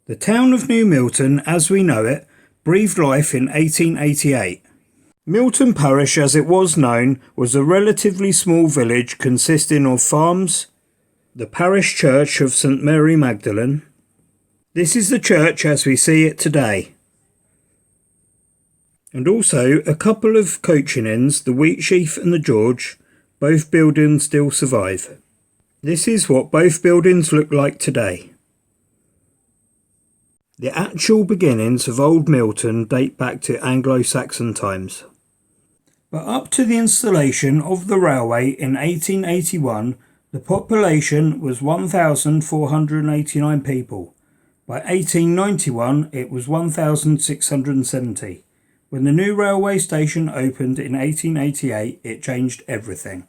The town of New Milton, as we know it, breathed life in 1888. Milton Parish, as it was known, was a relatively small village consisting of farms, the parish church of St Mary Magdalene. This is the church as we see it today. And also a couple of coaching inns, the Wheatsheaf and the George. Both buildings still survive. This is what both buildings look like today. The actual beginnings of Old Milton date back to Anglo-Saxon times. But up to the installation of the railway in 1881, the population was 1,489 people. By 1891 it was 1,670. When the new railway station opened in 1888, it changed everything.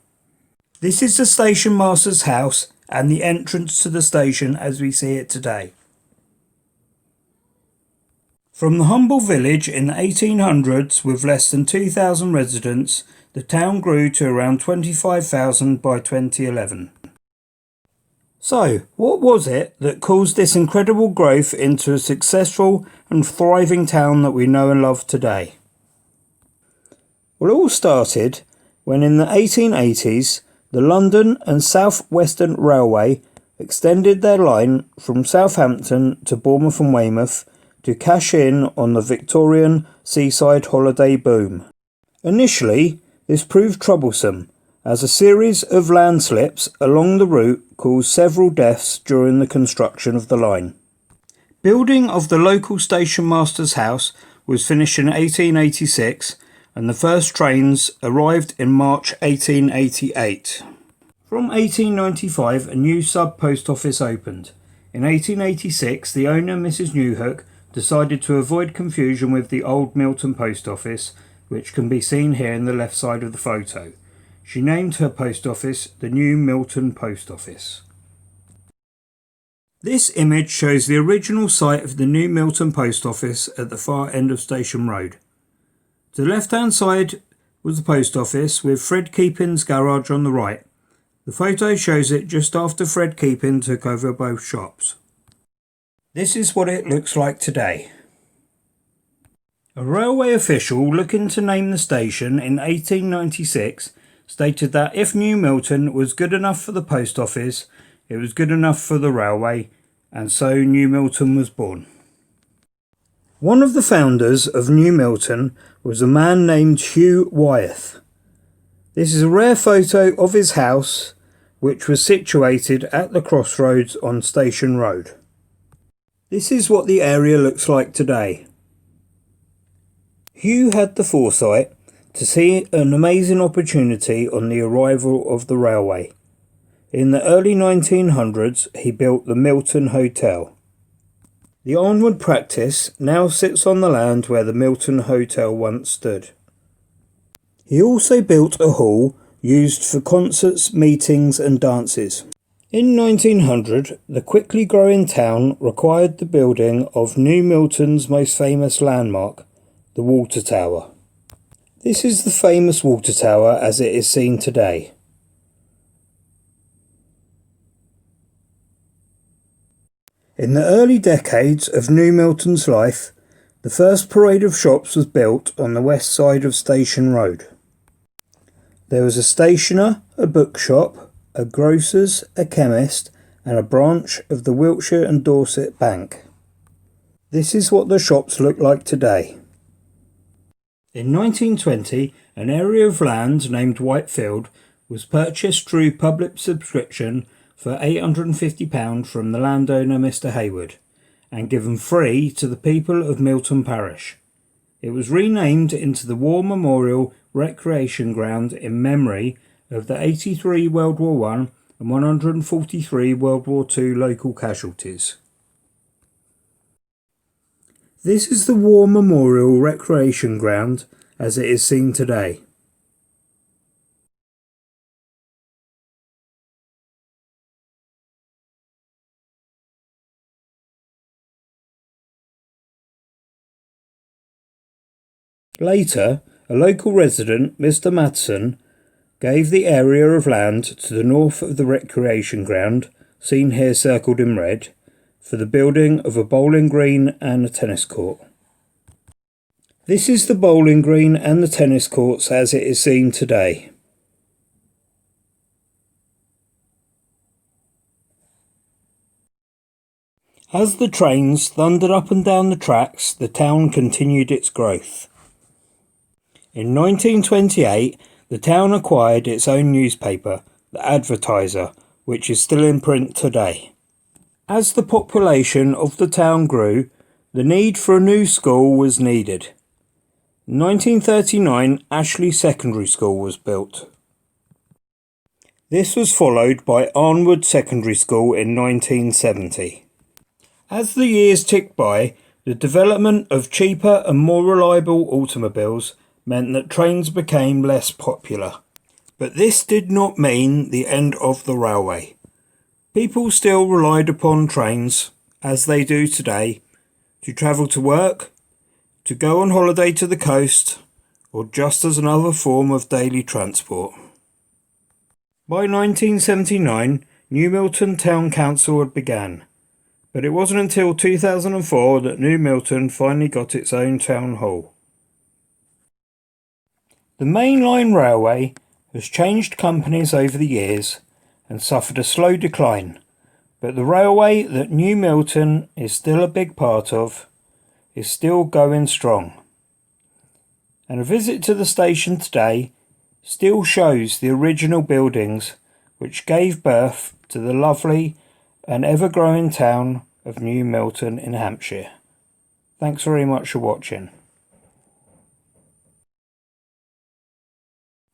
This is the station master's house and the entrance to the station as we see it today. From the humble village in the 1800s with less than 2,000 residents, the town grew to around 25,000 by 2011. So, what was it that caused this incredible growth into a successful and thriving town that we know and love today? Well, it all started when in the 1880s, the London and South Western Railway extended their line from Southampton to Bournemouth and Weymouth to cash in on the Victorian seaside holiday boom. Initially, this proved troublesome, as a series of landslips along the route caused several deaths during the construction of the line. Building of the local station master's house was finished in 1886, and the first trains arrived in March 1888. From 1895, a new sub-post office opened. In 1886, the owner, Mrs. Newhook, decided to avoid confusion with the old Milton post office, which can be seen here in the left side of the photo. She named her post office the New Milton Post Office. This image shows the original site of the New Milton Post Office at the far end of Station Road. To the left hand side was the post office with Fred Keepin's garage on the right. The photo shows it just after Fred Keepin took over both shops. This is what it looks like today. A railway official looking to name the station in 1896 stated that if New Milton was good enough for the post office, it was good enough for the railway, and so New Milton was born. One of the founders of New Milton was a man named Hugh Wyeth. This is a rare photo of his house, which was situated at the crossroads on Station Road. This is what the area looks like today. Hugh had the foresight to see an amazing opportunity on the arrival of the railway. In the early 1900s, he built the Milton Hotel. The onward practice now sits on the land where the Milton Hotel once stood. He also built a hall used for concerts, meetings and dances. In 1900, the quickly growing town required the building of New Milton's most famous landmark, the Water Tower. This is the famous water tower as it is seen today. In the early decades of New Milton's life, the first parade of shops was built on the west side of Station Road. There was a stationer, a bookshop, a grocer's, a chemist, and a branch of the Wiltshire and Dorset Bank. This is what the shops look like today. In 1920, an area of land named Whitefield was purchased through public subscription for £850 from the landowner Mr. Hayward, and given free to the people of Milton Parish. It was renamed into the War Memorial Recreation Ground in memory of the 83 World War I and 143 World War II local casualties. This is the War Memorial Recreation Ground as it is seen today. Later, a local resident, Mr. Matson, gave the area of land to the north of the recreation ground, seen here circled in red, for the building of a bowling green and a tennis court. This is the bowling green and the tennis courts as it is seen today. As the trains thundered up and down the tracks, the town continued its growth. In 1928, the town acquired its own newspaper, The Advertiser, which is still in print today. As the population of the town grew, the need for a new school was needed. In 1939, Ashley Secondary School was built. This was followed by Arnwood Secondary School in 1970. As the years ticked by, the development of cheaper and more reliable automobiles meant that trains became less popular. But this did not mean the end of the railway. People still relied upon trains, as they do today, to travel to work, to go on holiday to the coast, or just as another form of daily transport. By 1979, New Milton Town Council had begun, but it wasn't until 2004 that New Milton finally got its own town hall. The main line railway has changed companies over the years and suffered a slow decline, but the railway that New Milton is still a big part of is still going strong. And a visit to the station today still shows the original buildings which gave birth to the lovely and ever-growing town of New Milton in Hampshire. Thanks very much for watching.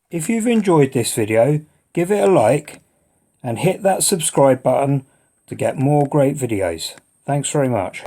If you've enjoyed this video, give it a like and hit that subscribe button to get more great videos. Thanks very much.